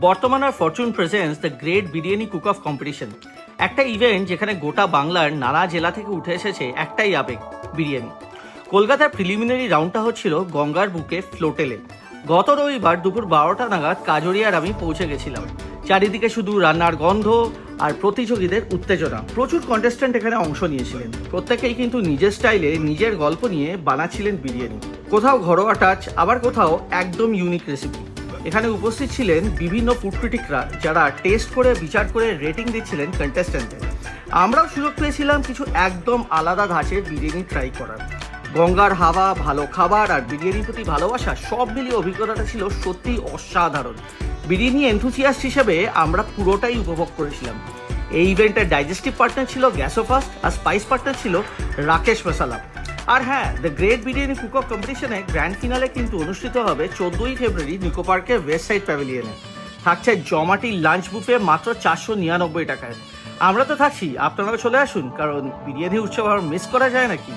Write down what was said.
বর্তমান আর Fortune presents the great biryani cook off competition, একটা ইভেন্ট যেখানে গোটা বাংলার নানা জেলা থেকে উঠে এসেছে একটাই আবেগ, বিরিয়ানি। কলকাতার প্রিলিমিনারি রাউন্ডটা হচ্ছিল গঙ্গার বুকে ফ্লোটেলে। গত রবিবার দুপুর 12টা নাগাদ কাজরিয়ার আমি পৌঁছে গেছিলাম। চারিদিকে শুধু রান্নার গন্ধ আর প্রতিযোগীদের উত্তেজনা। প্রচুর কন্টেস্ট্যান্ট এখানে অংশ নিয়েছিলেন, প্রত্যেকেই কিন্তু নিজের স্টাইলে নিজের গল্প নিয়ে বানাচ্ছিলেন বিরিয়ানি। কোথাও ঘরোয়া টাচ, আবার কোথাও একদম ইউনিক রেসিপি। এখানে উপস্থিত ছিলেন বিভিন্ন ফুড ক্রিটিকরা, যারা টেস্ট করে বিচার করে রেটিং দিচ্ছিলেন কন্টেস্ট্যান্টদের। আমরাও সুযোগ পেয়েছিলাম কিছু একদম আলাদা ধাঁচের বিরিয়ানি ট্রাই করার। গঙ্গার হাওয়া, ভালো খাবার আর বিরিয়ানির প্রতি ভালোবাসা সব মিলিয়ে অভিজ্ঞতাটা ছিল সত্যিই অসাধারণ। বিরিয়ানি এনথুসিয়াস্ট হিসেবে আমরা পুরোটাই উপভোগ করেছিলাম। এই ইভেন্টের ডাইজেস্টিভ পার্টনার ছিল গ্যাসোফাস্ট আর স্পাইস পার্টনার ছিল রাকেশ মশালা। আর হ্যাঁ, the great biryani cook of কম্পিটিশনে গ্র্যান্ড ফিনালে কিন্তু অনুষ্ঠিত হবে 14ই ফেব্রুয়ারি নিকো পার্কের ওয়েস্ট সাইড প্যাভিলিয়নে। থাকছে জমাটি লাঞ্চ বুফে মাত্র 499 টাকায়। আমরা তো থাকছি, আপনারাও চলে আসুন, কারণ বিরিয়ানি উৎসব আর মিস করা যায় নাকি।